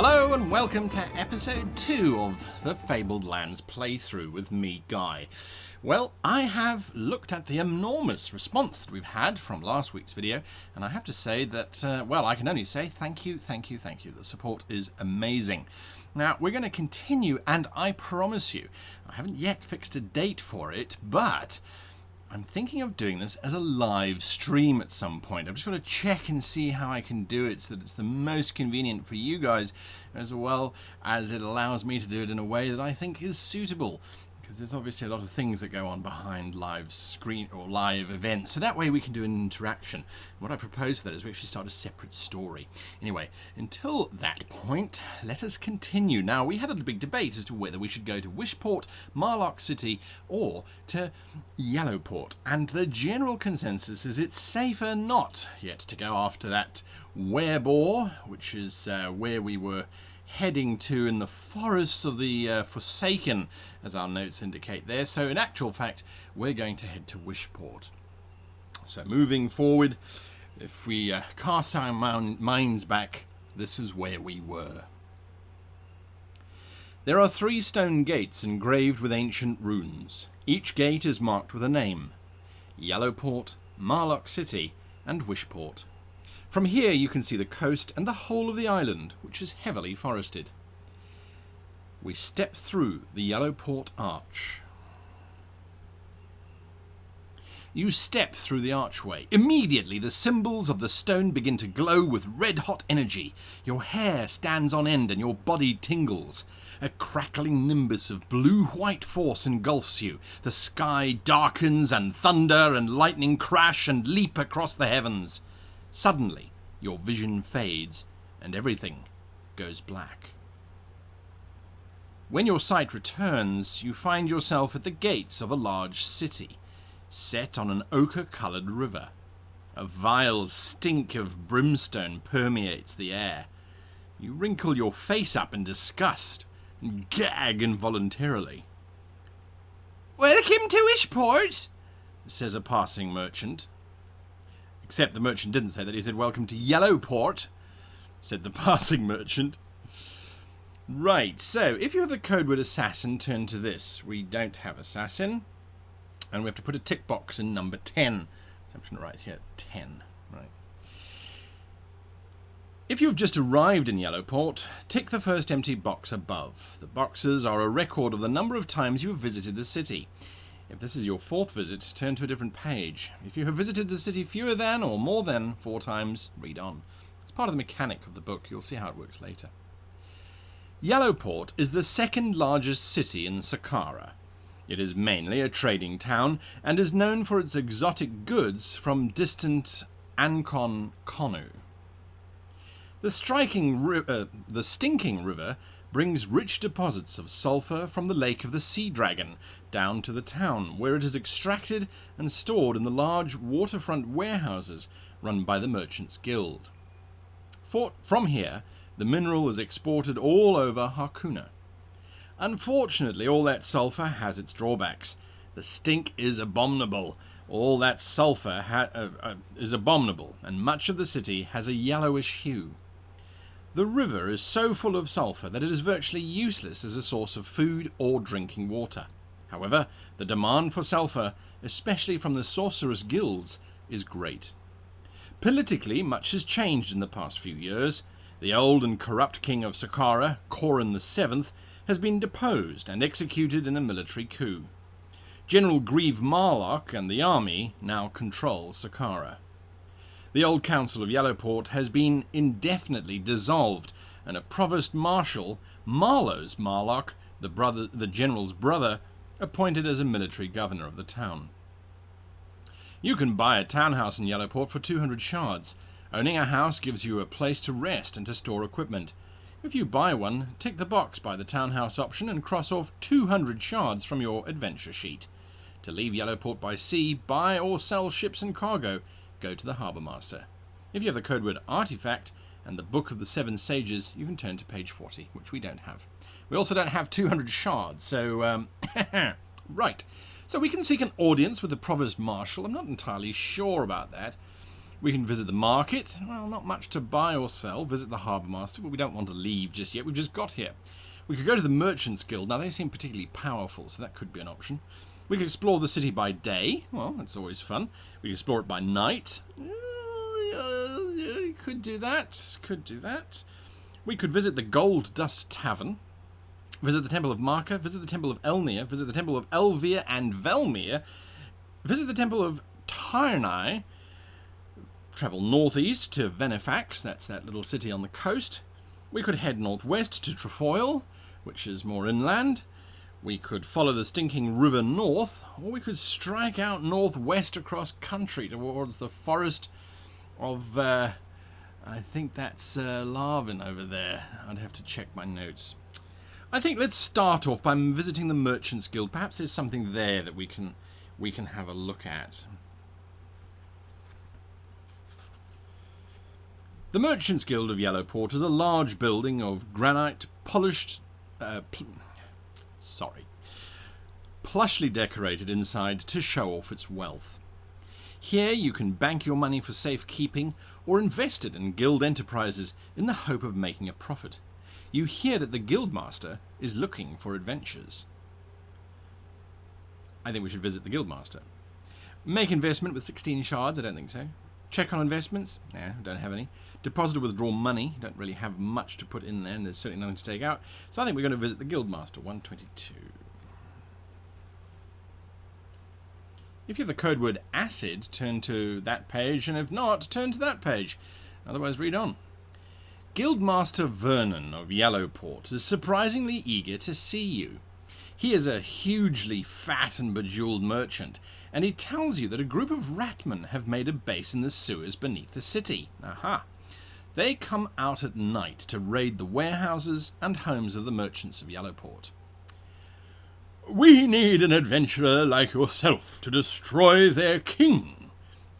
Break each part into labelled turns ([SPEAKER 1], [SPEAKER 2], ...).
[SPEAKER 1] Hello and welcome to episode 2 of the Fabled Lands playthrough with me, Guy. Well, I have looked at the enormous response that we've had from last week's video, and I have to say that, well, I can only say thank you. The support is amazing. Now, we're going to continue, and I promise you, I haven't yet fixed a date for it, but I'm thinking of doing this as a live stream at some point. I've just got to check and see how I can do it so that it's the most convenient for you guys, as well as it allows me to do it in a way that I think is suitable. Because there's obviously a lot of things that go on behind live screen or live events, so that way we can do an interaction. What I propose for that is we actually start a separate story. Anyway, until that point, let us continue. Now, we had a big debate as to whether we should go to Wishport, Gorlok City, or to Yellowport, and the general consensus is it's safer not yet to go after that werebore, which is where we were heading to in the forests of the Forsaken, as our notes indicate there. So in actual fact, we're going to head to Wishport. So moving forward, if we cast our minds back, this is where we were. There are 3 stone gates engraved with ancient runes. Each gate is marked with a name: Yellowport, Gorlok City, and Wishport. From here you can see the coast and the whole of the island, which is heavily forested. We step through the Yellowport Arch. You step through the archway. Immediately the symbols of the stone begin to glow with red-hot energy. Your hair stands on end and your body tingles. A crackling nimbus of blue-white force engulfs you. The sky darkens and thunder and lightning crash and leap across the heavens. Suddenly, your vision fades and everything goes black. When your sight returns, you find yourself at the gates of a large city, set on an ochre-coloured river. A vile stink of brimstone permeates the air. You wrinkle your face up in disgust and gag involuntarily. "Welcome to Wishport," says a passing merchant. Except the merchant didn't say that, he said, "Welcome to Yellowport," said the passing merchant. Right, so if you have the code word assassin, turn to this. We don't have assassin, and we have to put a tick box in number 10. So I'm just going to write here 10. Right. If you've just arrived in Yellowport, tick the first empty box above. The boxes are a record of the number of times you have visited the city. If this is your 4th visit, turn to a different page. If you have visited the city fewer than or more than 4 times, read on. It's part of the mechanic of the book. You'll see how it works later. Yellowport is the 2nd largest city in Sakara. It is mainly a trading town and is known for its exotic goods from distant Ancon Konu. The stinking river brings rich deposits of sulfur from the lake of the Sea Dragon down to the town, where it is extracted and stored in the large waterfront warehouses run by the Merchants Guild. From here, the mineral is exported all over Harkuna. Unfortunately, all that sulfur has its drawbacks. The stink is abominable. All that sulfur is abominable, and much of the city has a yellowish hue. The river is so full of sulfur that it is virtually useless as a source of food or drinking water. However, the demand for sulfur, especially from the sorceress guilds, is great. Politically, much has changed in the past few years. The old and corrupt king of Sakara, Corin VII, has been deposed and executed in a military coup. General Grieve Marlock and the army now control Sakara. The old council of Yellowport has been indefinitely dissolved, and a provost marshal, Marlowe's Marlock, the general's brother, appointed as a military governor of the town. You can buy a townhouse in Yellowport for 200 shards. Owning a house gives you a place to rest and to store equipment. If you buy one, tick the box by the townhouse option and cross off 200 shards from your adventure sheet. To leave Yellowport by sea, buy or sell ships and cargo, go to the Harbour Master. If you have the code word artifact and the Book of the 7 Sages, you can turn to page 40, which we don't have. We also don't have 200 shards, so, right. So we can seek an audience with the Provost Marshal. I'm not entirely sure about that. We can visit the market. Well, not much to buy or sell. Visit the harbour master, but we don't want to leave just yet. We've just got here. We could go to the Merchants Guild. Now, they seem particularly powerful, so that could be an option. We could explore the city by day. Well, that's always fun. We could explore it by night. Could do that. Could do that. We could visit the Gold Dust Tavern. Visit the Temple of Marka. Visit the Temple of Elnir. Visit the Temple of Elvir and Velmir. Visit the Temple of Tyrnai. Travel northeast to Venefax. That's that little city on the coast. We could head northwest to Trefoil, which is more inland. We could follow the stinking river north, or we could strike out northwest across country towards the forest of, I think that's Larvin over there. I'd have to check my notes. I think let's start off by visiting the Merchants Guild. Perhaps there's something there that we can have a look at. The Merchants Guild of Yellowport is a large building of granite, plushly decorated inside to show off its wealth. Here you can bank your money for safekeeping or invest it in guild enterprises in the hope of making a profit. You hear that the guildmaster is looking for adventures. I think we should visit the guildmaster. Make investment with 16 shards? I don't think so. Check on investments? Yeah, don't have any. Deposit or withdraw money? Don't really have much to put in there, and there's certainly nothing to take out. So I think we're going to visit the guildmaster, 122. If you have the code word acid, turn to that page, and if not, turn to that page. Otherwise, read on. Guildmaster Vernon of Yellowport is surprisingly eager to see you. He is a hugely fat and bejeweled merchant, and he tells you that a group of ratmen have made a base in the sewers beneath the city. Aha! They come out at night to raid the warehouses and homes of the merchants of Yellowport. "We need an adventurer like yourself to destroy their king,"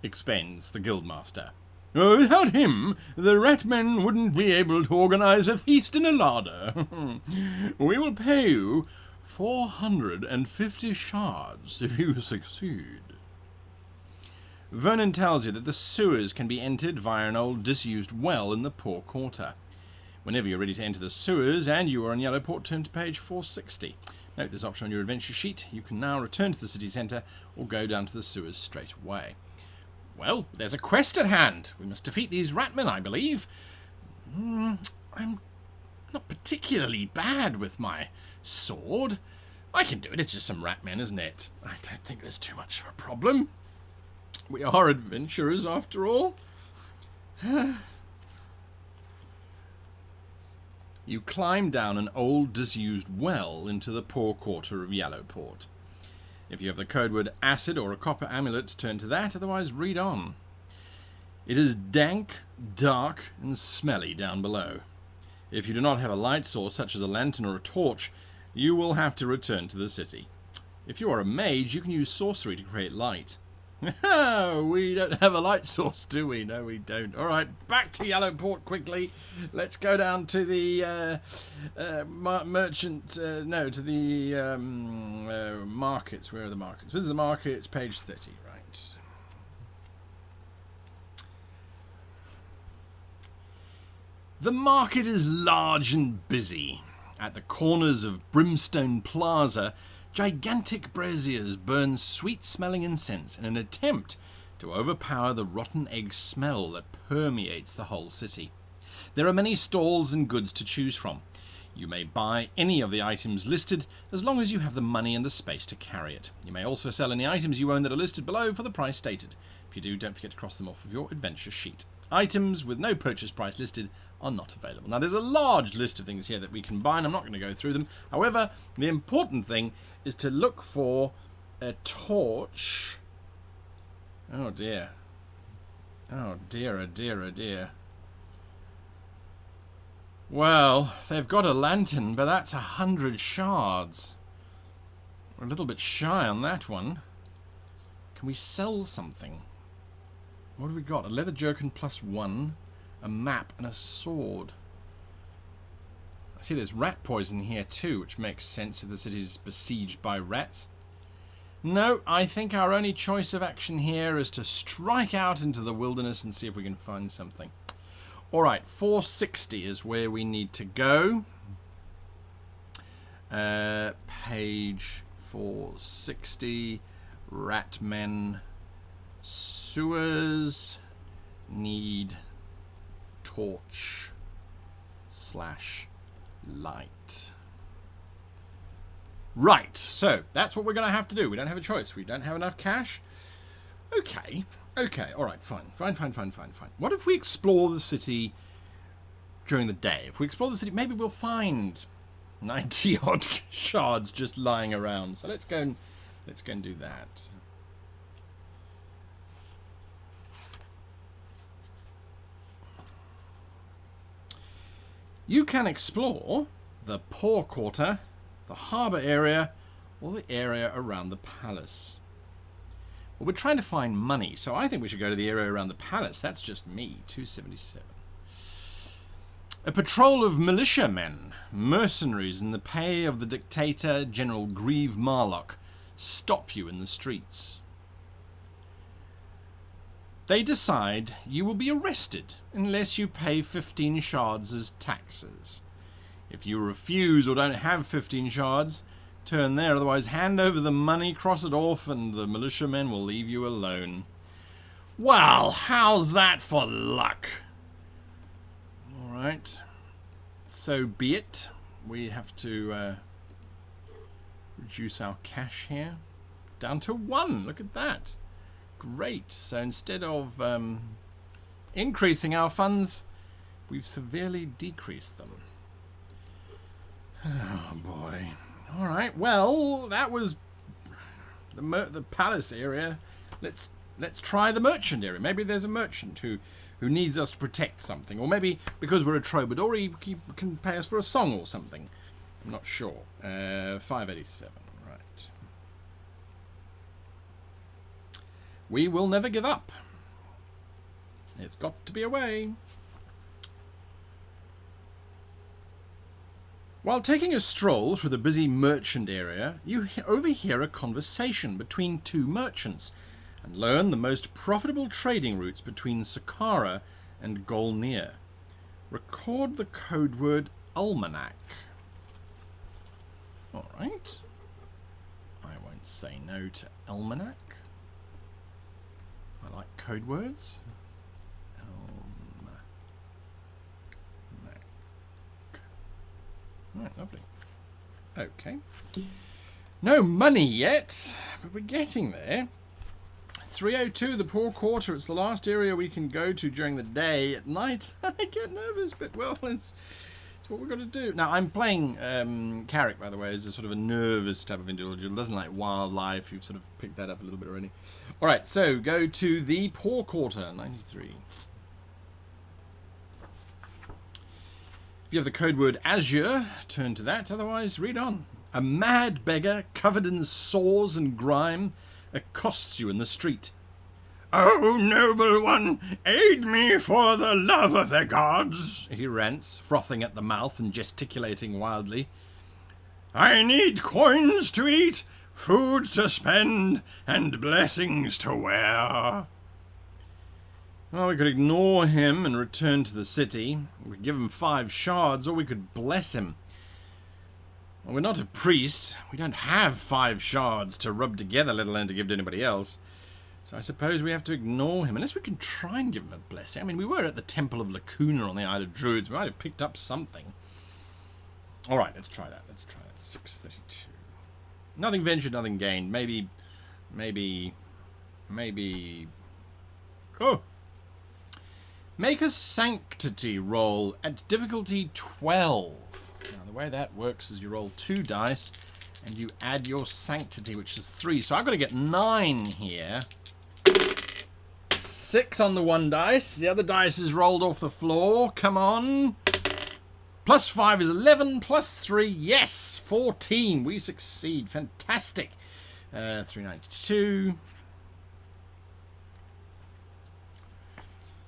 [SPEAKER 1] explains the guildmaster. "Without him, the ratmen wouldn't be able to organize a feast in a larder. We will pay you 450 shards if you succeed." Vernon tells you that the sewers can be entered via an old disused well in the Poor Quarter. Whenever you're ready to enter the sewers and you are in Yellowport, turn to page 460. Note this option on your adventure sheet. You can now return to the city centre or go down to the sewers straight away. Well, there's a quest at hand. We must defeat these ratmen, I believe. I'm not particularly bad with my sword. I can do it. It's just some ratmen, isn't it? I don't think there's too much of a problem. We are adventurers, after all. You climb down an old, disused well into the Poor Quarter of Yellowport. If you have the code word acid or a copper amulet, turn to that, otherwise read on. It is dank, dark, and smelly down below. If you do not have a light source, such as a lantern or a torch, you will have to return to the city. If you are a mage, you can use sorcery to create light. We don't have a light source, do we? No, we don't. All right, back to Yellowport quickly. Let's go down to the markets. Where are the markets? Visit the markets, page 30, right. The market is large and busy. At the corners of Brimstone Plaza, gigantic braziers burn sweet-smelling incense in an attempt to overpower the rotten egg smell that permeates the whole city. There are many stalls and goods to choose from. You may buy any of the items listed as long as you have the money and the space to carry it. You may also sell any items you own that are listed below for the price stated. If you do, don't forget to cross them off of your adventure sheet. Items with no purchase price listed are not available. Now, there's a large list of things here that we can buy, and I'm not going to go through them. However, the important thing is to look for a torch. Oh dear. Oh dear, oh dear, oh dear. Well, they've got a lantern, but that's 100 shards. We're a little bit shy on that one. Can we sell something? What have we got? A leather jerkin +1, a map, and a sword. I see there's rat poison here too, which makes sense if the city's besieged by rats. No, I think our only choice of action here is to strike out into the wilderness and see if we can find something. Alright, 460 is where we need to go. Page 460. Ratmen. Sewers. Need torch / light. Right, so that's what we're going to have to do. We don't have a choice. We don't have enough cash. Okay, all right, fine. What if we explore the city during the day? If we explore the city, maybe we'll find 90 odd shards just lying around. So let's go and do that. You can explore the Poor Quarter, the harbour area, or the area around the palace. Well, we're trying to find money, so I think we should go to the area around the palace. That's just me, 277. A patrol of militiamen, mercenaries in the pay of the dictator, General Grieve Marlock, stop you in the streets. They decide you will be arrested unless you pay 15 shards as taxes. If you refuse or don't have 15 shards, turn there, otherwise hand over the money, cross it off, and the militiamen will leave you alone. Well, how's that for luck? Alright, so be it. We have to reduce our cash here. Down to 1, look at that. Great, so instead of increasing our funds, we've severely decreased them. Oh boy. Alright, well, that was the palace area. Let's try the merchant area. Maybe there's a merchant who needs us to protect something. Or maybe because we're a troubadour, he can pay us for a song or something. I'm not sure. 587, right. We will never give up. There's got to be a way. While taking a stroll through the busy merchant area, you overhear a conversation between two merchants and learn the most profitable trading routes between Saqqara and Golnir. Record the code word almanac. Alright. I won't say no to almanac. I like code words. Right, lovely. Okay. No money yet, but we're getting there. 302, the Poor Quarter. It's the last area we can go to during the day. At night, I get nervous, but well, it's what we've got to do. Now, I'm playing Carrick, by the way, as a sort of a nervous type of individual. Doesn't like wildlife. You've sort of picked that up a little bit already. All right, so go to the Poor Quarter, 93. If you have the code word Azure, turn to that. Otherwise, read on. A mad beggar, covered in sores and grime, accosts you in the street. "Oh, noble one, aid me for the love of the gods," he rants, frothing at the mouth and gesticulating wildly. "I need coins to eat, food to spend, and blessings to wear." Well, we could ignore him and return to the city. We could give him 5 shards, or we could bless him. Well, we're not a priest. We don't have 5 shards to rub together, let alone to give to anybody else. So I suppose we have to ignore him, unless we can try and give him a blessing. I mean, we were at the Temple of Lacuna on the Isle of Druids. We might have picked up something. All right, let's try that. 632. Nothing ventured, nothing gained. Maybe. Oh! Make a sanctity roll at difficulty 12. Now, the way that works is you roll 2 dice and you add your sanctity, which is 3. So I've got to get 9 here. 6 on the 1 dice. The other dice is rolled off the floor. Come on. Plus 5 is 11. Plus 3, yes, 14. We succeed. Fantastic. 392.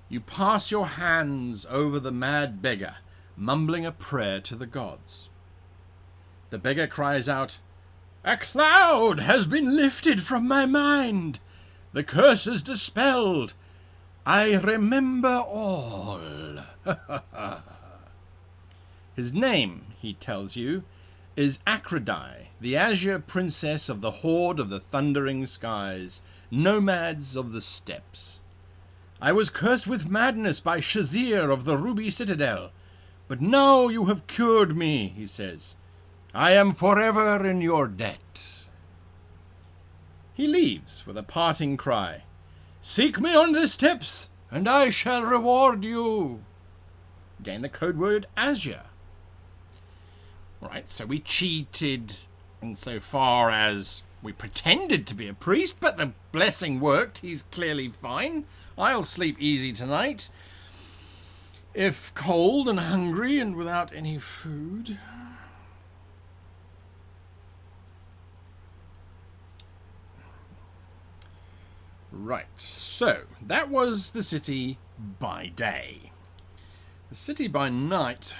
[SPEAKER 1] You pass your hands over the mad beggar, mumbling a prayer to the gods. The beggar cries out, A cloud has been lifted from my mind. The curse is dispelled. I remember all. His name, he tells you, is Aphrodite, the azure princess of the horde of the thundering skies, nomads of the steppes. I was cursed with madness by Shazir of the ruby citadel, but now you have cured me, he says. I am forever in your debt. He leaves with a parting cry. Seek me on the steppes, and I shall reward you. Again, the code word azure. Right, so we cheated insofar as we pretended to be a priest, but the blessing worked. He's clearly fine. I'll sleep easy tonight. If cold and hungry and without any food. Right, so that was the city by day. The city by night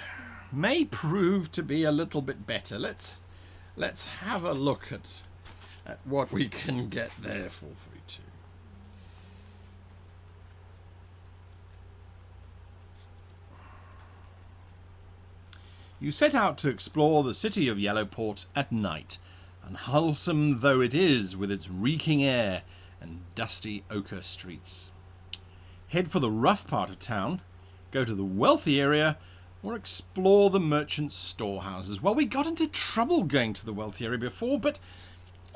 [SPEAKER 1] may prove to be a little bit better. Let's have a look at what we can get there for 42. You set out to explore the city of Yellowport at night, unwholesome though it is with its reeking air and dusty ochre streets. Head for the rough part of town, go to the wealthy area, or explore the merchants' storehouses. Well, we got into trouble going to the wealthy area before, but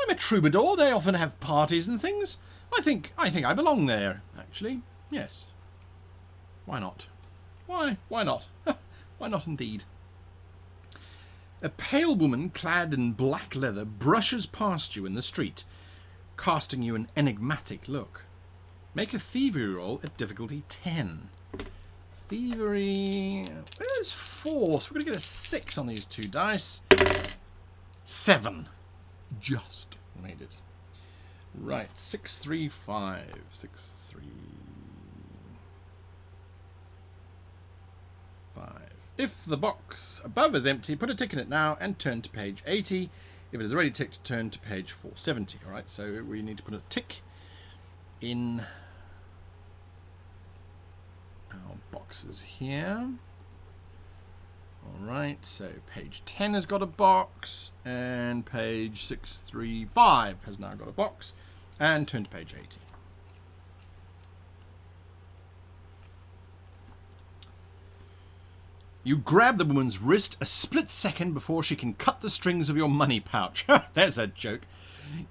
[SPEAKER 1] I'm a troubadour. They often have parties and things. I think I belong there, actually. Yes. Why not? Why not? Why not indeed? A pale woman clad in black leather brushes past you in the street, casting you an enigmatic look. Make a thievery roll at difficulty 10. Thievery... There's 4, so we're going to get a 6 on these 2 dice. 7. Just made it. Right, 635. 635. If the box above is empty, put a tick in it now and turn to page 80. If it is already ticked, turn to page 470. All right, so we need to put a tick in our boxes here. All right, so page 10 has got a box, and page 635 has now got a box, and turn to page 80. You grab the woman's wrist a split second before she can cut the strings of your money pouch. There's a joke.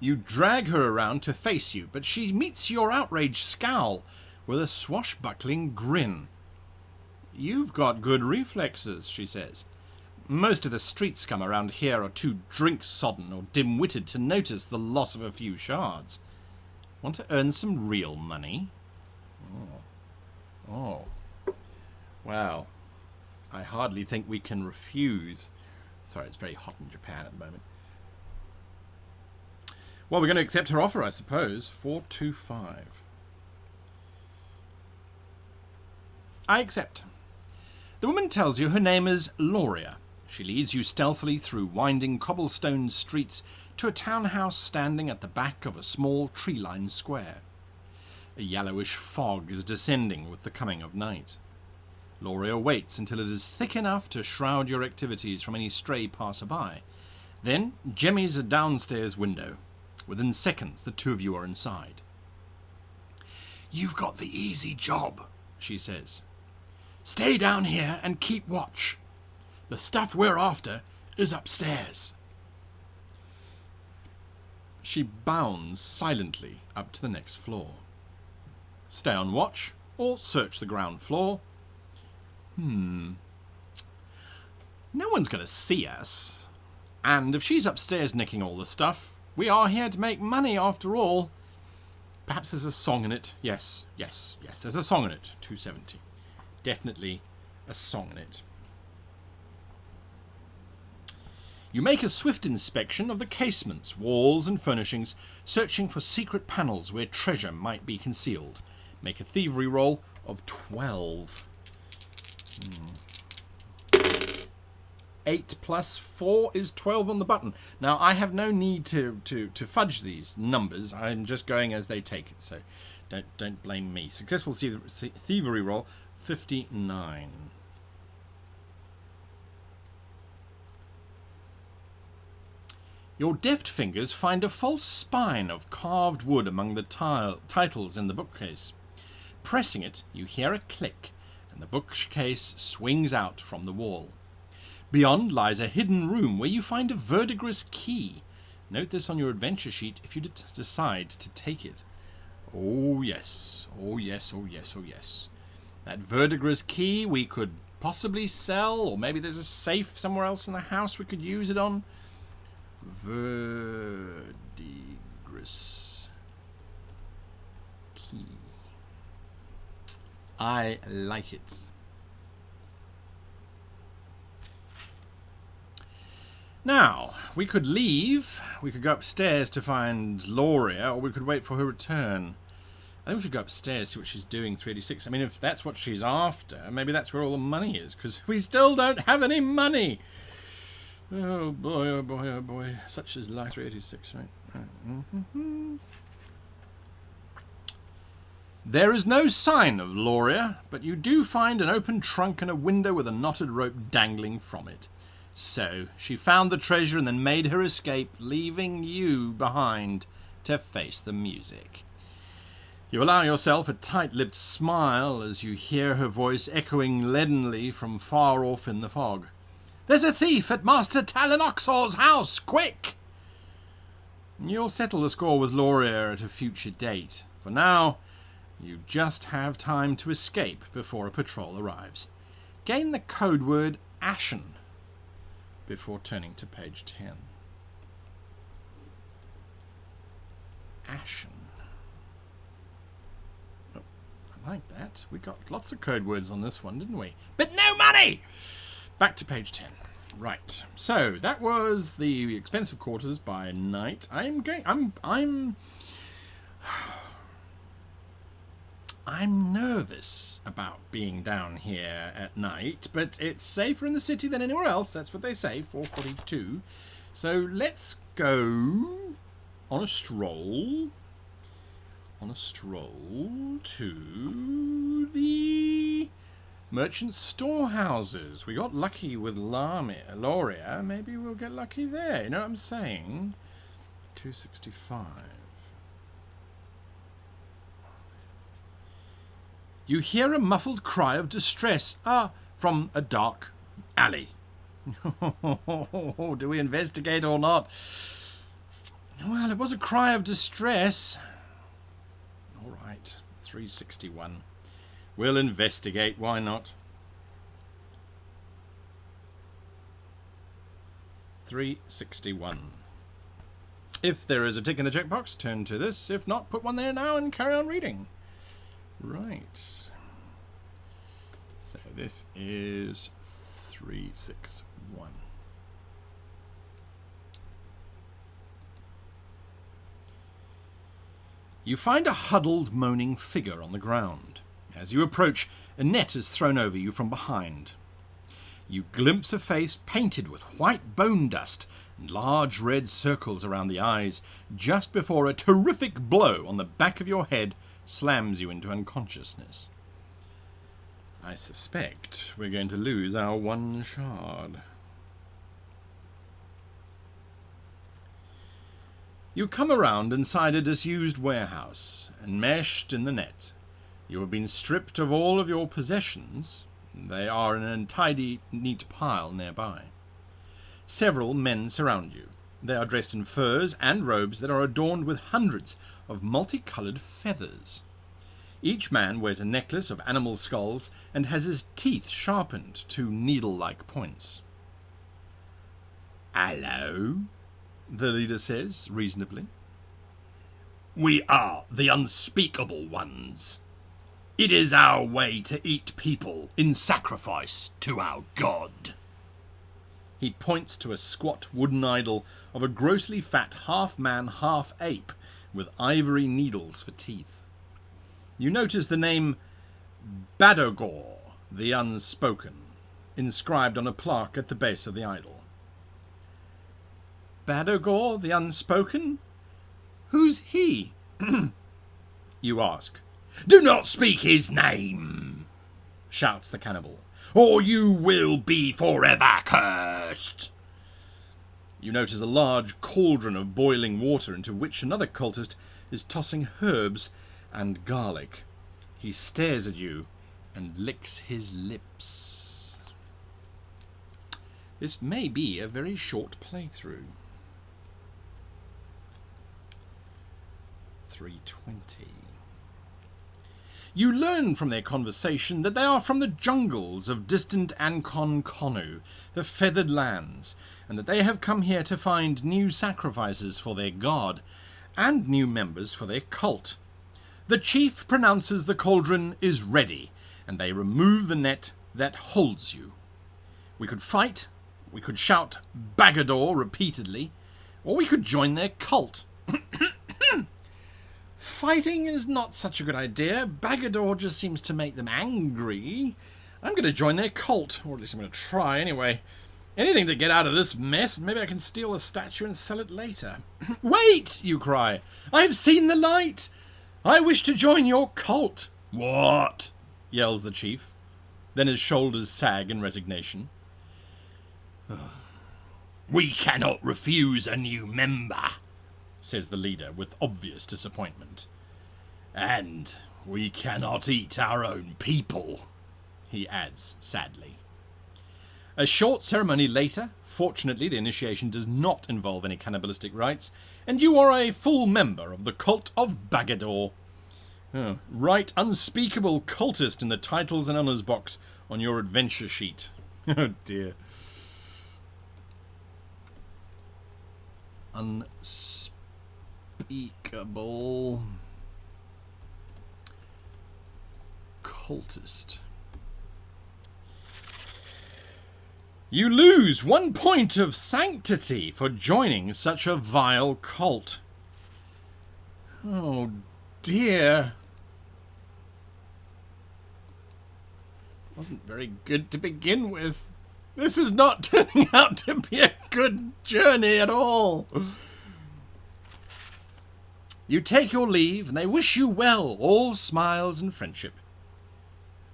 [SPEAKER 1] You drag her around to face you, but she meets your outraged scowl with a swashbuckling grin. You've got good reflexes, she says. Most of the street scum around here are too drink-sodden or dim-witted to notice the loss of a few shards. Want to earn some real money? Oh. Well, I hardly think we can refuse. Sorry, it's very hot in Japan at the moment. Well, we're going to accept her offer, I suppose. 425. I accept. The woman tells you her name is Loria. She leads you stealthily through winding cobblestone streets to a townhouse standing at the back of a small tree-lined square. A yellowish fog is descending with the coming of night. Loria waits until it is thick enough to shroud your activities from any stray passerby. Then jemmies a downstairs window. Within seconds, the two of you are inside. You've got the easy job, she says. Stay down here and keep watch. The stuff we're after is upstairs. She bounds silently up to the next floor. Stay on watch or search the ground floor. No one's going to see us. And if she's upstairs nicking all the stuff, we are here to make money after all. Perhaps there's a song in it. Yes, there's a song in it. 270. Definitely a song in it. You make a swift inspection of the casements, walls and furnishings, searching for secret panels where treasure might be concealed. Make a thievery roll of 12. 8 plus 4 is 12 on the button. Now, I have no need to fudge these numbers. I'm just going as they take it, so don't blame me. Successful thievery roll, 59. Your deft fingers find a false spine of carved wood among the titles in the bookcase. Pressing it, you hear a click, and the bookcase swings out from the wall. Beyond lies a hidden room where you find a verdigris key. Note this on your adventure sheet if you decide to take it. Oh yes, oh yes, oh yes, oh yes. That verdigris key we could possibly sell, or maybe there's a safe somewhere else in the house we could use it on. Verdigris key. I like it. Now, we could leave. We could go upstairs to find Loria, or we could wait for her return. I think we should go upstairs, see what she's doing, 386. I mean, if that's what she's after, maybe that's where all the money is, because we still don't have any money. Oh boy, oh boy, oh boy. Such is life. 386, right? There is no sign of Loria, but you do find an open trunk and a window with a knotted rope dangling from it. So, she found the treasure and then made her escape, leaving you behind to face the music. You allow yourself a tight-lipped smile as you hear her voice echoing leadenly from far off in the fog. There's a thief at Master Talanoxor's house! Quick! You'll settle the score with Loria at a future date. For now, you just have time to escape before a patrol arrives. Gain the code word Ashen before turning to page 10. Ashen. Oh, I like that. We got lots of code words on this one, didn't we? But no money! Back to page 10. Right. So that was the expensive quarters by night. I'm nervous about being down here at night, but it's safer in the city than anywhere else. That's what they say, 442. So let's go on a stroll to the merchant storehouses. We got lucky with Loria. Maybe we'll get lucky there. You know what I'm saying? 265. You hear a muffled cry of distress. From a dark alley. Do we investigate or not? Well, it was a cry of distress. All right, 361. We'll investigate, why not? 361. If there is a tick in the checkbox, turn to this. If not, put one there now and carry on reading. Right. So this is 361. You find a huddled, moaning figure on the ground. As you approach, a net is thrown over you from behind. You glimpse a face painted with white bone dust and large red circles around the eyes, just before a terrific blow on the back of your head slams you into unconsciousness. I suspect we're going to lose our one shard. You come around inside a disused warehouse, enmeshed in the net. You have been stripped of all of your possessions. They are in an untidy, neat pile nearby. Several men surround you. They are dressed in furs and robes that are adorned with hundreds of multicolored feathers. Each man wears a necklace of animal skulls and has his teeth sharpened to needle-like points. "Hello," the leader says, reasonably. "We are the unspeakable ones. It is our way to eat people in sacrifice to our god." He points to a squat wooden idol of a grossly fat half-man, half-ape with ivory needles for teeth. You notice the name badow, the Unspoken. inscribed on a plaque at the base of the idol. Badow the Unspoken? Who's he? You ask.
[SPEAKER 2] Do not speak his name, shouts the cannibal, or you will be forever cursed.
[SPEAKER 1] You notice a large cauldron of boiling water into which another cultist is tossing herbs and garlic. He stares at you and licks his lips. This may be a very short playthrough. 320. You learn from their conversation that they are from the jungles of distant Ancon Konu, the Feathered Lands, and that they have come here to find new sacrifices for their god, and new members for their cult. The chief pronounces the cauldron is ready, and they remove the net that holds you. We could fight, we could shout Bagador repeatedly, or we could join their cult. Fighting is not such a good idea. Bagador just seems to make them angry. I'm going to join their cult, or at least I'm going to try anyway. Anything to get out of this mess. Maybe I can steal a statue and sell it later. Wait, you cry. I have seen the light. I wish to join your cult.
[SPEAKER 2] What?
[SPEAKER 1] Yells the chief. Then his shoulders sag in resignation.
[SPEAKER 2] We cannot refuse a new member,
[SPEAKER 1] says the leader with obvious disappointment.
[SPEAKER 2] And we cannot eat our own people,
[SPEAKER 1] he adds sadly. A short ceremony later, fortunately the initiation does not involve any cannibalistic rites, and you are a full member of the cult of Bagador. Oh, write unspeakable cultist in the titles and honours box on your adventure sheet. Oh dear. Unspeakable cultist. You lose 1 point of sanctity for joining such a vile cult. Oh dear. Wasn't very good to begin with. This is not turning out to be a good journey at all. You take your leave, and they wish you well, all smiles and friendship.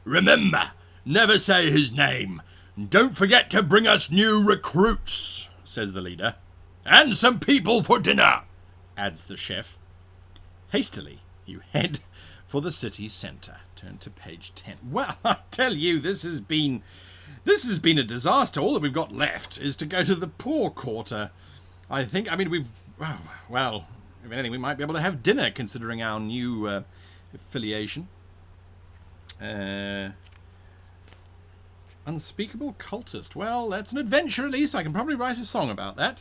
[SPEAKER 2] Remember, never say his name. Don't forget to bring us new recruits, says the leader. And some people for dinner, adds the chef.
[SPEAKER 1] Hastily, you head for the city centre. Turn to page 10. Well, I tell you, this has been a disaster. All that we've got left is to go to the poor quarter. If anything, we might be able to have dinner, considering our new affiliation. Unspeakable cultist. Well, that's an adventure at least. I can probably write a song about that.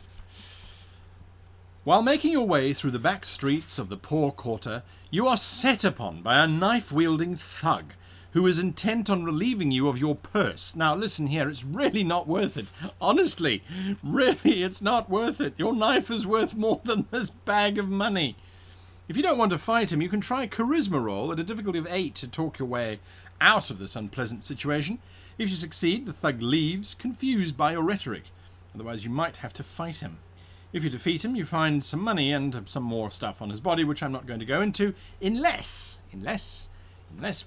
[SPEAKER 1] While making your way through the back streets of the poor quarter, you are set upon by a knife-wielding thug who is intent on relieving you of your purse. Now, listen here, it's really not worth it. Honestly, really, it's not worth it. Your knife is worth more than this bag of money. If you don't want to fight him, you can try a charisma roll at a difficulty of 8 to talk your way out of this unpleasant situation. If you succeed, the thug leaves, confused by your rhetoric. Otherwise, you might have to fight him. If you defeat him, you find some money and some more stuff on his body, which I'm not going to go into, unless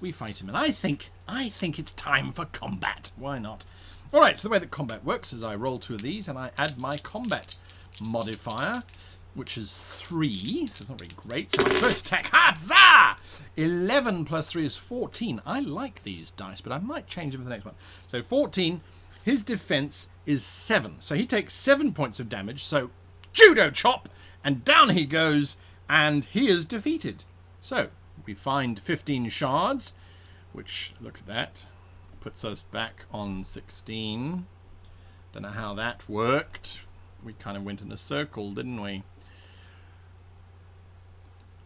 [SPEAKER 1] we fight him. And I think it's time for combat. Why not? All right, so the way that combat works is I roll 2 of these and I add my combat modifier, which is 3, so it's not very great. So my first attack, huzzah! 11 plus 3 is 14. I like these dice, but I might change them for the next one. So 14, his defense is 7. So he takes 7 points of damage, so judo chop, and down he goes, and he is defeated. So we find 15 shards, which, look at that, puts us back on 16. Don't know how that worked. We kind of went in a circle, didn't we?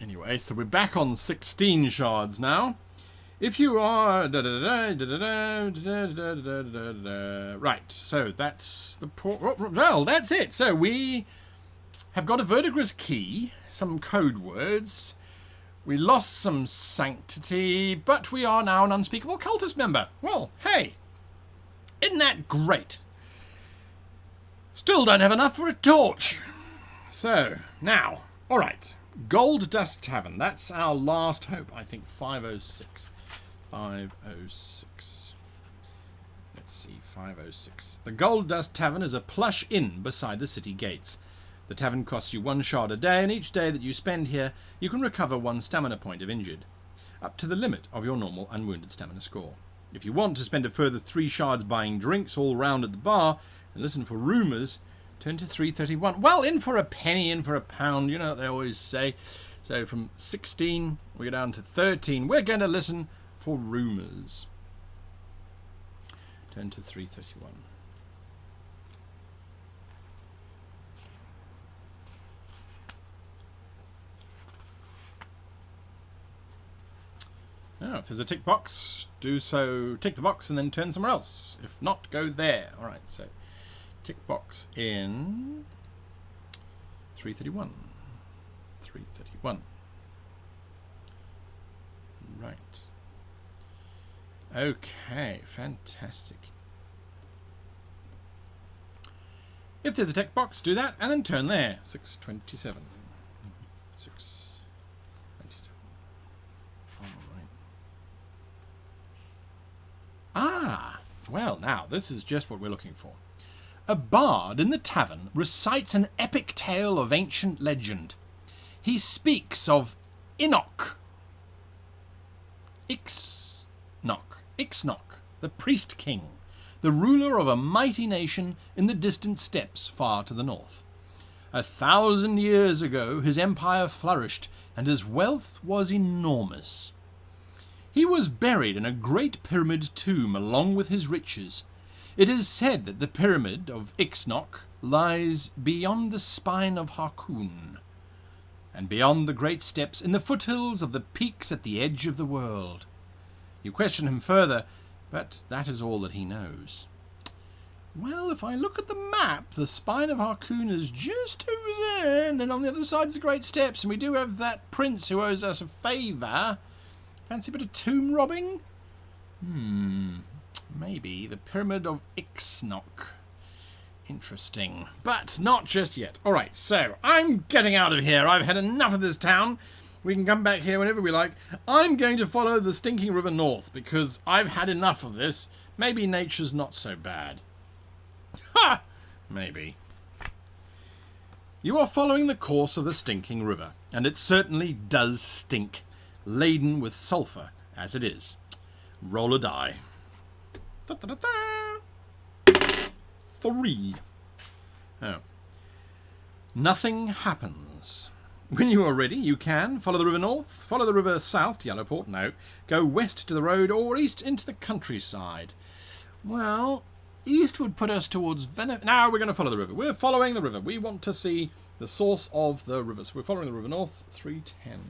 [SPEAKER 1] Anyway, so we're back on 16 shards now. If you are... Right, so that's the... Well, that's it. So we have got a verdigris key, some code words. We lost some sanctity, but we are now an unspeakable cultist member. Well, hey, Isn't that great? Still don't have enough for a torch. So, now, alright. Gold Dust Tavern. That's our last hope. I think 506. 506. Let's see, 506. The Gold Dust Tavern is a plush inn beside the city gates. The tavern costs you 1 shard a day, and each day that you spend here, you can recover 1 stamina point if injured, up to the limit of your normal unwounded stamina score. If you want to spend a further 3 shards buying drinks all round at the bar and listen for rumours, turn to 331. Well, in for a penny, in for a pound, you know what they always say. So from 16, we go down to 13. We're going to listen for rumours. Turn to 331. Oh, if there's a tick box, do so, tick the box and then turn somewhere else. If not, go there. Alright, so tick box in 331. 331. Right. Okay, fantastic. If there's a tick box, do that and then turn there. 627. 627. Alright. Ah, well now, this is just what we're looking for. A bard in the tavern recites an epic tale of ancient legend. He speaks of Ixnok, the priest king, the ruler of a mighty nation in the distant steppes far to the north. 1,000 years ago his empire flourished, and his wealth was enormous. He was buried in a great pyramid tomb along with his riches. It is said that the pyramid of Ixnok lies beyond the spine of Harkoon, and beyond the great steppes in the foothills of the peaks at the edge of the world. You question him further, but that is all that he knows. Well, if I look at the map, the spine of Harkoon is just over there, and then on the other side is the great steppes, and we do have that prince who owes us a favour. Fancy a bit of tomb robbing? Maybe the pyramid of Ixnok. Interesting. But not just yet. Alright, so I'm getting out of here. I've had enough of this town. We can come back here whenever we like. I'm going to follow the stinking river north because I've had enough of this. Maybe nature's not so bad. Ha! Maybe. You are following the course of the stinking river, and it certainly does stink, laden with sulphur as it is. Roll a die. 3. Oh. Nothing happens. When you are ready, you can follow the river north, follow the river south to Yellowport, no, go west to the road, or east into the countryside. Well, east would put us towards Venice. Now we're going to follow the river. We're following the river. We want to see the source of the river. So we're following the river north, 310.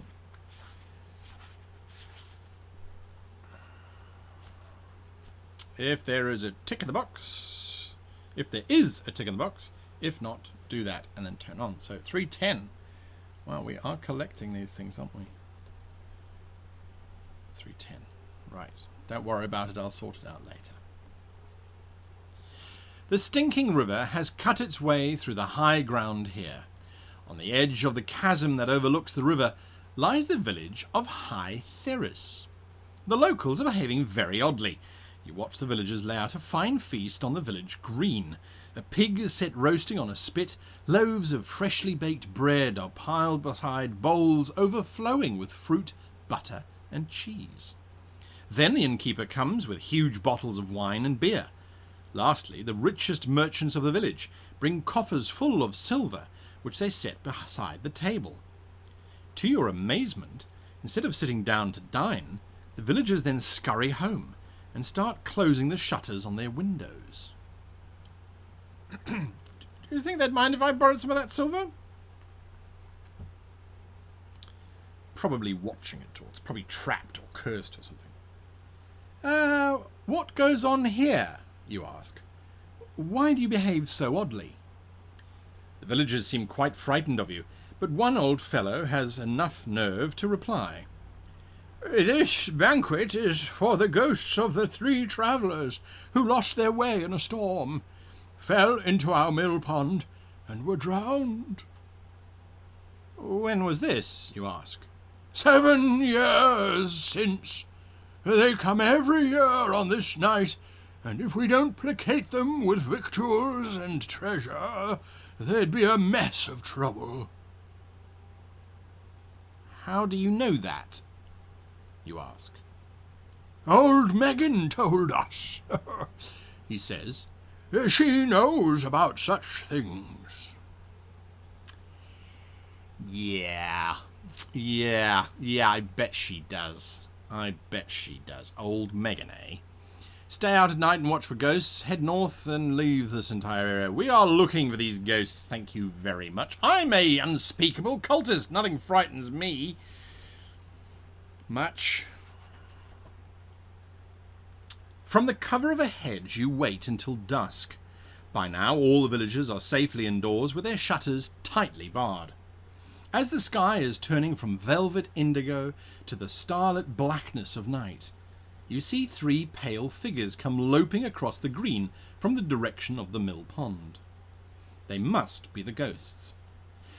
[SPEAKER 1] If there is a tick in the box, if there is a tick in the box, if not, do that and then turn on. So 310. Well, we are collecting these things, aren't we? 310. Right. Don't worry about it. I'll sort it out later. The stinking river has cut its way through the high ground here. On the edge of the chasm that overlooks the river lies the village of High Theorists. The locals are behaving very oddly. You watch the villagers lay out a fine feast on the village green. A pig is set roasting on a spit, loaves of freshly baked bread are piled beside bowls overflowing with fruit, butter and cheese. Then the innkeeper comes with huge bottles of wine and beer. Lastly, the richest merchants of the village bring coffers full of silver, which they set beside the table. To your amazement, instead of sitting down to dine, the villagers then scurry home and start closing the shutters on their windows. Do you think they'd mind if I borrowed some of that silver? Probably watching it, or it's probably trapped or cursed or something. What goes on here, you ask? Why do you behave so oddly? The villagers seem quite frightened of you, but one old fellow has enough nerve to reply. This banquet is for the ghosts of the 3 travellers who lost their way in a storm, fell into our mill pond, and were drowned. When was this, you ask? 7 years since. They come every year on this night, and if we don't placate them with victuals and treasure, there'd be a mess of trouble. How do you know that? You ask. Old Megan told us, he says. She knows about such things. Yeah, I bet she does. Old Megan, eh? Stay out at night and watch for ghosts. Head north and leave this entire area. We are looking for these ghosts, thank you very much. I'm a unspeakable cultist. Nothing frightens me much. From the cover of a hedge, you wait until dusk. By now, all the villagers are safely indoors with their shutters tightly barred. As the sky is turning from velvet indigo to the starlit blackness of night, you see 3 pale figures come loping across the green from the direction of the mill pond. They must be the ghosts.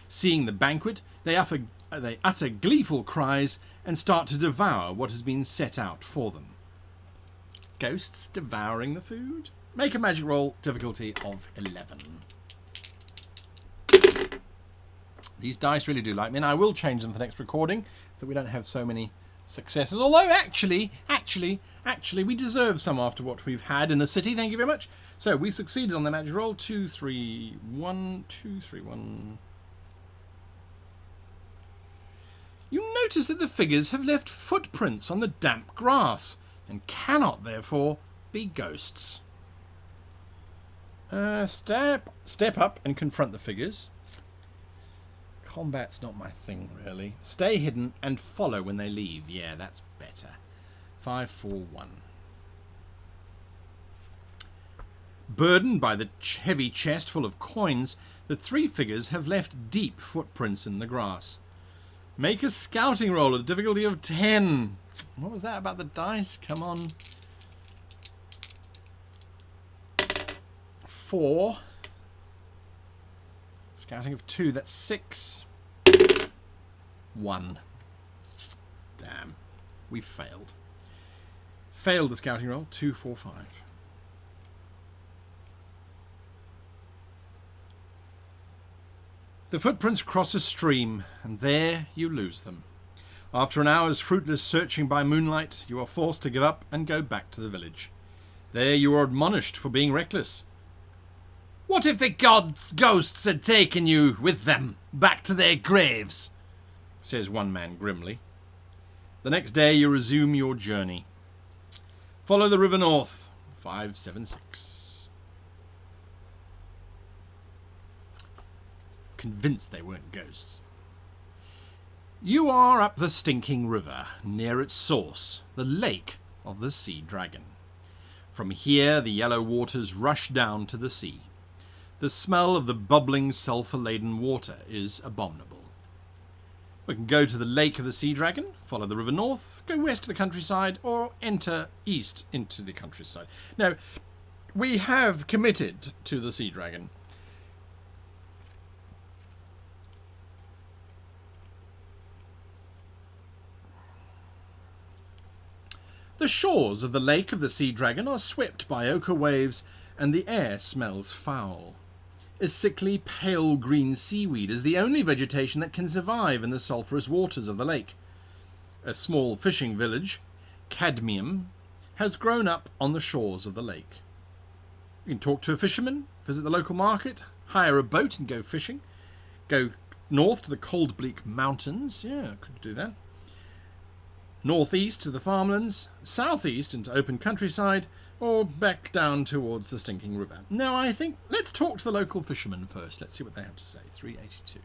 [SPEAKER 1] Seeing the banquet, they utter gleeful cries and start to devour what has been set out for them. Ghosts devouring the food? Make a magic roll, difficulty of 11. These dice really do like me, and I will change them for next recording so that we don't have so many successes. Although, actually, we deserve some after what we've had in the city. Thank you very much. So, we succeeded on the magic roll. 2, 3, 1, 2, 3, 1. You notice that the figures have left footprints on the damp grass and cannot, therefore, be ghosts. Step up and confront the figures. Combat's not my thing, really. Stay hidden and follow when they leave. Yeah, that's better. 5, 4, 1. Burdened by the heavy chest full of coins, the 3 figures have left deep footprints in the grass. Make a scouting roll at a difficulty of 10. What was that about the dice? Come on. 4. Scouting of 2, that's 6. 1. Damn. We failed. Failed the scouting roll. 2, 4, 5. The footprints cross a stream, and there you lose them. After an hour's fruitless searching by moonlight, you are forced to give up and go back to the village. There you are admonished for being reckless. What if the ghosts had taken you with them back to their graves? Says one man grimly. The next day you resume your journey. Follow the river north. 576. Convinced they weren't ghosts. You are up the stinking river, near its source, the lake of the sea dragon. From here the yellow waters rush down to the sea. The smell of the bubbling sulphur-laden water is abominable. We can go to the lake of the sea dragon, follow the river north, go west to the countryside, or enter east into the countryside. Now, we have committed to the sea dragon. The shores of the lake of the sea dragon are swept by ochre waves, and the air smells foul. A sickly, pale green seaweed is the only vegetation that can survive in the sulphurous waters of the lake. A small fishing village, Cadmium, has grown up on the shores of the lake. You can talk to a fisherman, visit the local market, hire a boat and go fishing. Go north to the cold, bleak mountains. Yeah, could do that. Northeast to the farmlands, southeast into open countryside, or back down towards the stinking river. Now, I think, let's talk to the local fishermen first. Let's see what they have to say. 382.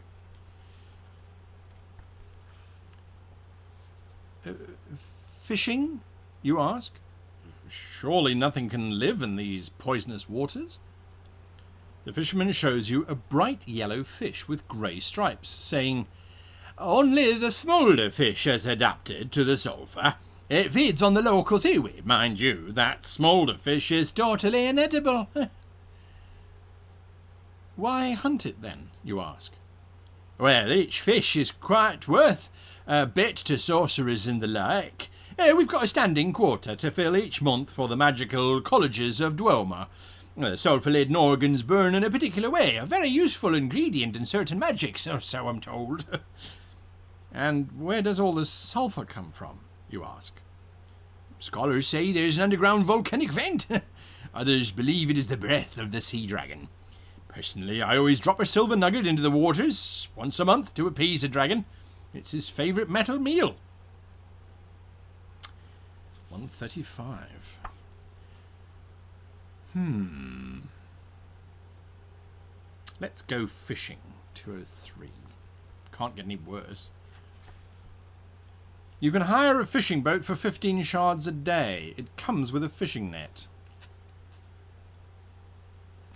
[SPEAKER 1] Fishing, you ask? Surely nothing can live in these poisonous waters. The fisherman shows you a bright yellow fish with grey stripes, saying,
[SPEAKER 2] Only the smaller fish has adapted to the sulphur. It feeds on the local seaweed, mind you. That smaller fish is totally inedible.
[SPEAKER 1] Why hunt it then, you ask?
[SPEAKER 2] Well, each fish is quite worth a bit to sorcerers and the like. We've got a standing quota to fill each month for the magical colleges of Dwemer. Sulphur-laden organs burn in a particular way, a very useful ingredient in certain magics, or so I'm told.
[SPEAKER 1] And where does all this sulphur come from, you ask?
[SPEAKER 2] Scholars say there's an underground volcanic vent. Others believe it is the breath of the sea dragon. Personally, I always drop a silver nugget into the waters once a month to appease a dragon. It's his favourite metal meal.
[SPEAKER 1] 135. Let's go fishing. 203. Can't get any worse. You can hire a fishing boat for 15 shards a day. It comes with a fishing net.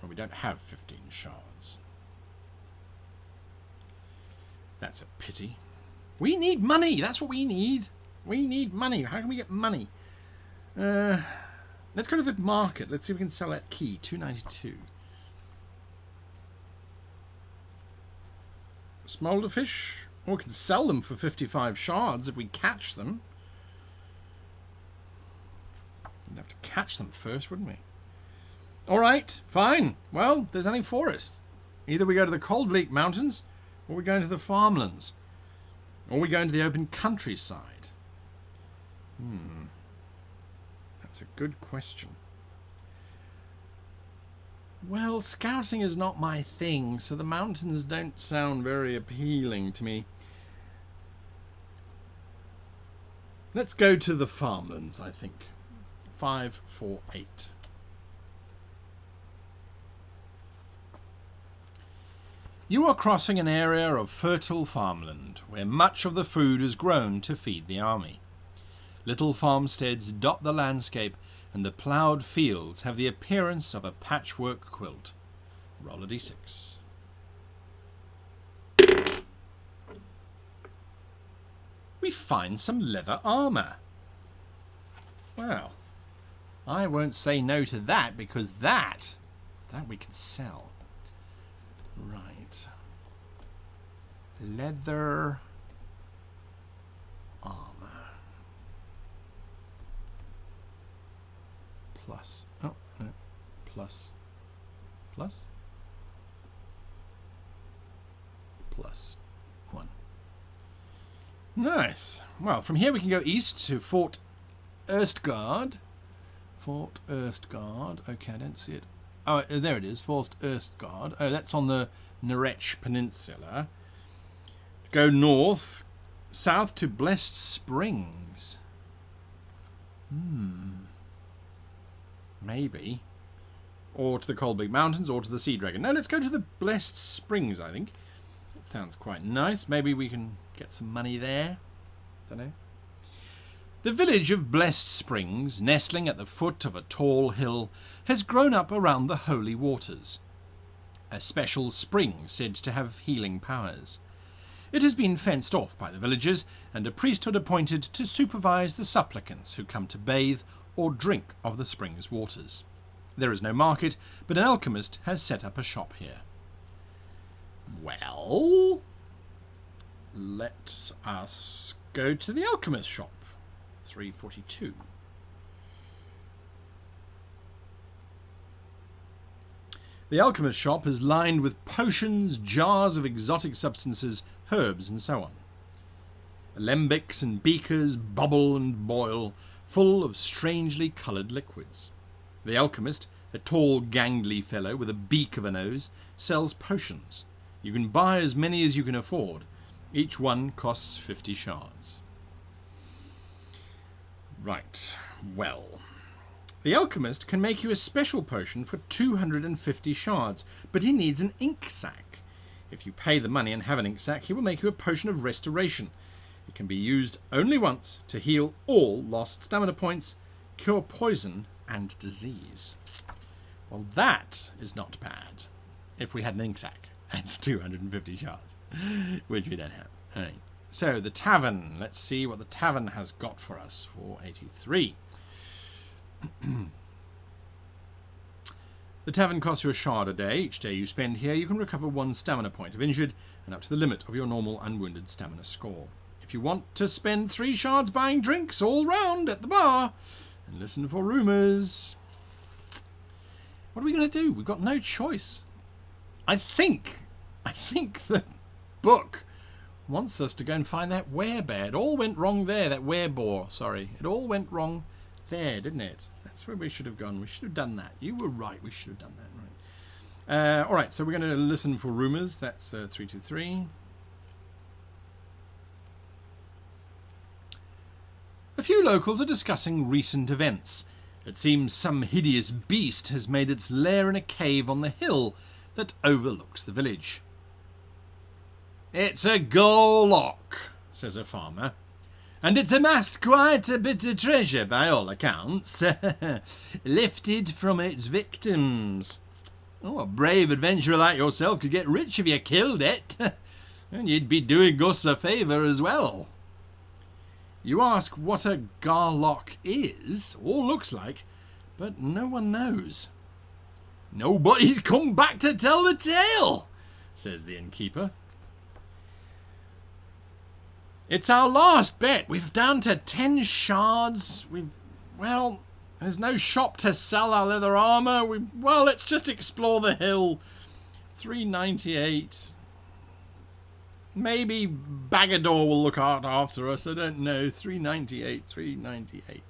[SPEAKER 1] Well, we don't have 15 shards. That's a pity. We need money. That's what we need. We need money. How can we get money? Let's go to the market. Let's see if we can sell that key. 292. Smolder fish. Or we can sell them for 55 shards if we catch them. We'd have to catch them first, wouldn't we? Alright, fine. Well, there's nothing for it. Either we go to the cold bleak mountains, or we go into the farmlands. Or we go into the open countryside. That's a good question. Well, scouting is not my thing, so the mountains don't sound very appealing to me. Let's go to the farmlands, I think. 548. You are crossing an area of fertile farmland, where much of the food is grown to feed the army. Little farmsteads dot the landscape, and the ploughed fields have the appearance of a patchwork quilt. Roll a d6. We find some leather armour. Well, I won't say no to that, because that we can sell. Right. Leather armour. Plus. Oh, no. Plus. Plus. Plus 1. Nice. Well, from here we can go east to Fort Erstgard. Fort Erstgard. Okay, I don't see it. Oh, there it is. Fort Erstgard. Oh, that's on the Nerech Peninsula. Go north, south to Blessed Springs. Maybe. Or to the Coldbig Mountains, or to the Sea Dragon. No, let's go to the Blessed Springs, I think. That sounds quite nice. Maybe we can get some money there. Don't know. The village of Blessed Springs, nestling at the foot of a tall hill, has grown up around the holy waters. A special spring said to have healing powers. It has been fenced off by the villagers, and a priesthood appointed to supervise the supplicants who come to bathe or drink of the spring's waters. There is no market, but an alchemist has set up a shop here. Well, let us go to the alchemist shop. 342. The alchemist shop is lined with potions, jars of exotic substances, herbs, and so on. Alembics and beakers bubble and boil, full of strangely coloured liquids. The alchemist, a tall, gangly fellow with a beak of a nose, sells potions. You can buy as many as you can afford. Each one costs 50 shards. Right, well. The alchemist can make you a special potion for 250 shards, but he needs an ink sac. If you pay the money and have an ink sac, he will make you a potion of restoration. It can be used only once to heal all lost stamina points, cure poison and disease. Well, that is not bad. If we had an ink sac and 250 shards, which we don't have. All right. So, the tavern. Let's see what the tavern has got for us. 483. The tavern costs you a shard a day. Each day you spend here, you can recover 1 stamina point of injured and up to the limit of your normal unwounded stamina score. If you want to spend 3 shards buying drinks all round at the bar and listen for rumours. What are we going to do? We've got no choice. I think the book wants us to go and find that werebear. It all went wrong there, that werebore, sorry. It all went wrong there, didn't it? That's where we should have gone. We should have done that. You were right. We should have done that, right. All right, so we're going to listen for rumours. That's 323. A few locals are discussing recent events. It seems some hideous beast has made its lair in a cave on the hill that overlooks the village. It's a gorlok, says a farmer, and it's amassed quite a bit of treasure by all accounts, lifted from its victims. Oh, a brave adventurer like yourself could get rich if you killed it, and you'd be doing us a favour as well. You ask what a gorlok is, or looks like, but no one knows. Nobody's come back to tell the tale, says the innkeeper. It's our last bet. We've down to 10 shards. Well, there's no shop to sell our leather armour. Well, let's just explore the hill. 398. Maybe Bagador will look out after us. I don't know. 398. 398.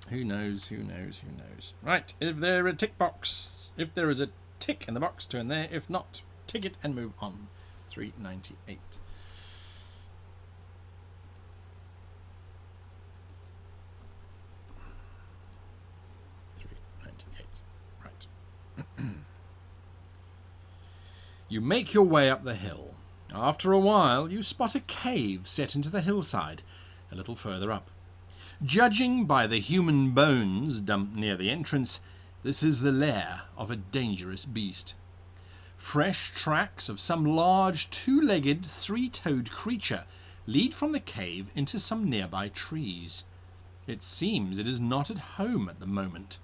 [SPEAKER 1] Who knows? Who knows? Who knows? Right. If there is a tick in the box, turn there. If not, tick it and move on. 398. Right. You make your way up the hill. After a while, you spot a cave set into the hillside, a little further up. Judging by the human bones dumped near the entrance, this is the lair of a dangerous beast. Fresh tracks of some large, 2-legged, 3-toed creature lead from the cave into some nearby trees. It seems it is not at home at the moment.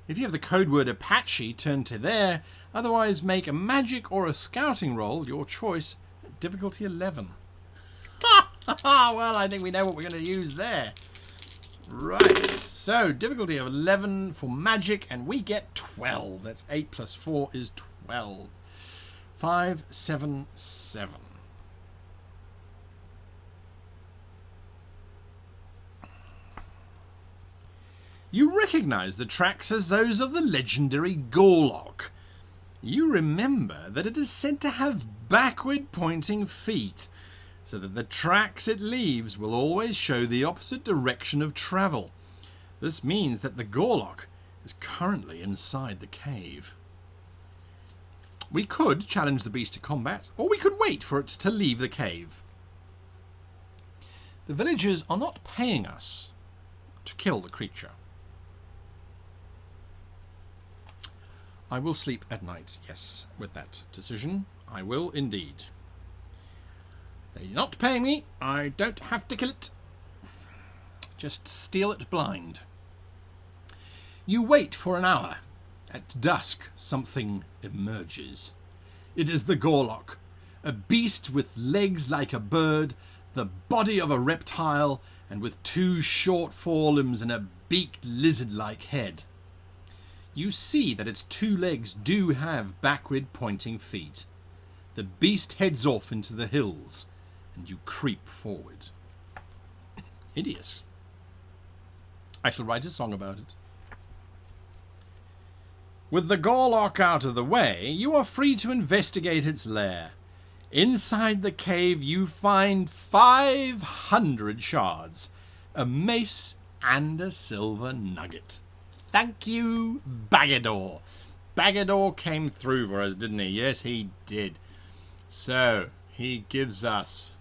[SPEAKER 1] If you have the code word Apache, turn to there. Otherwise, make a magic or a scouting roll, your choice, at difficulty 11. Well, I think we know what we're going to use there. Right, so difficulty of 11 for magic, and we get 12. That's 8 plus 4 is 12. 5, 7, 7. You recognize the tracks as those of the legendary gorlok. You remember that it is said to have backward-pointing feet, so that the tracks it leaves will always show the opposite direction of travel. This means that the gorlok is currently inside the cave. We could challenge the beast to combat, or we could wait for it to leave the cave. The villagers are not paying us to kill the creature. I will sleep at night, yes, with that decision. I will indeed. They're not paying me. I don't have to kill it. Just steal it blind. You wait for an hour. At dusk, something emerges. It is the gorlok, a beast with legs like a bird, the body of a reptile, and with 2 short forelimbs and a beaked lizard-like head. You see that its 2 legs do have backward-pointing feet. The beast heads off into the hills, and you creep forward. Hideous. I shall write a song about it. With the gorlok out of the way, you are free to investigate its lair. Inside the cave you find 500 shards, a mace and a silver nugget. Thank you, Bagador. Bagador came through for us, didn't he? Yes, he did. So, he gives us...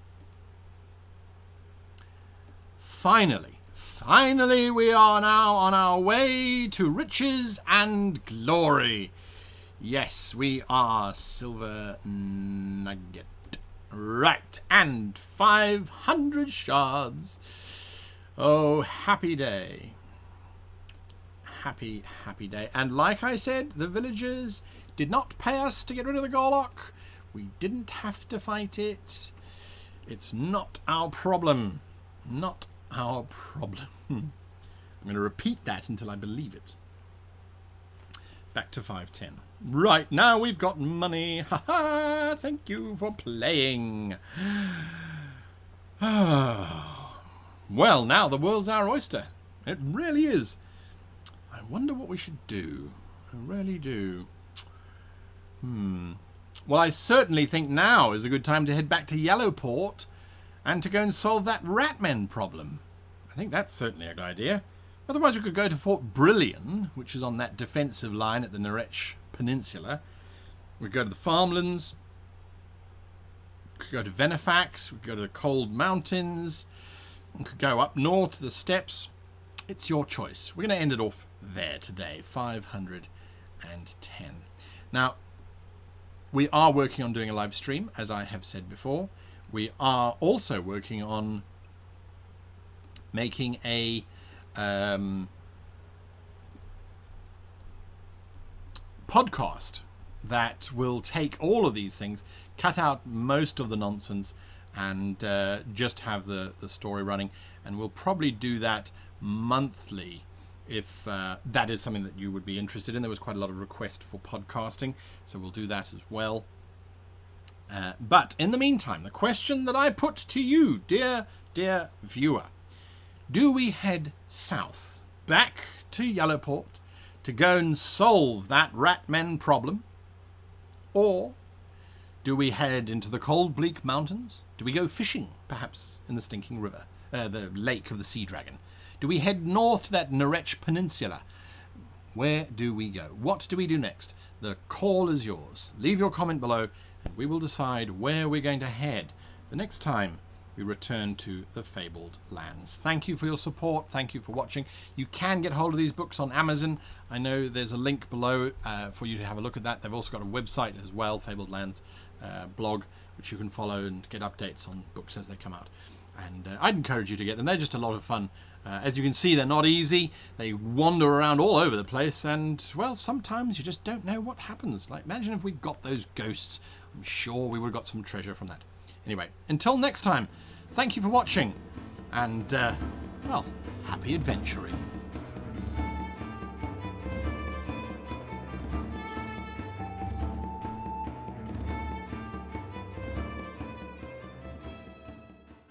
[SPEAKER 1] Finally, we are now on our way to riches and glory. Yes, we are silver nugget. Right, and 500 shards. Oh, happy day. Happy, happy day. And like I said, the villagers did not pay us to get rid of the gorlok. We didn't have to fight it. It's not our problem. Not our problem. I'm going to repeat that until I believe it. Back to 510. Right, now we've got money. Ha ha! Thank you for playing. Well, now the world's our oyster. It really is. I wonder what we should do. I really do. Well, I certainly think now is a good time to head back to Yellowport and to go and solve that ratmen problem. I think that's certainly a good idea. Otherwise, we could go to Fort Brillion, which is on that defensive line at the Norwich Peninsula. We could go to the farmlands. We could go to Venefax. We could go to the Cold Mountains. We could go up north to the steppes. It's your choice. We're going to end it off there today. 510. Now, we are working on doing a live stream, as I have said before. We are also working on making a podcast that will take all of these things, cut out most of the nonsense, and just have the story running. And we'll probably do that monthly if that is something that you would be interested in. There was quite a lot of request for podcasting, so we'll do that as well. But in the meantime, the question that I put to you, dear viewer, do we head south, back to Yellowport, to go and solve that ratmen problem? Or do we head into the cold, bleak mountains? Do we go fishing, perhaps, in the stinking river, the lake of the sea dragon? Do we head north to that Norwich Peninsula? Where do we go? What do we do next? The call is yours. Leave your comment below, and we will decide where we're going to head the next time we return to the Fabled Lands. Thank you for your support. Thank you for watching. You can get hold of these books on Amazon. I know there's a link below for you to have a look at that. They've also got a website as well, Fabled Lands blog, which you can follow and get updates on books as they come out. And I'd encourage you to get them. They're just a lot of fun. As you can see, they're not easy. They wander around all over the place, and, well, sometimes you just don't know what happens. Like, imagine if we got those ghosts. I'm sure we would have got some treasure from that. Anyway, until next time, thank you for watching, and, well, happy adventuring.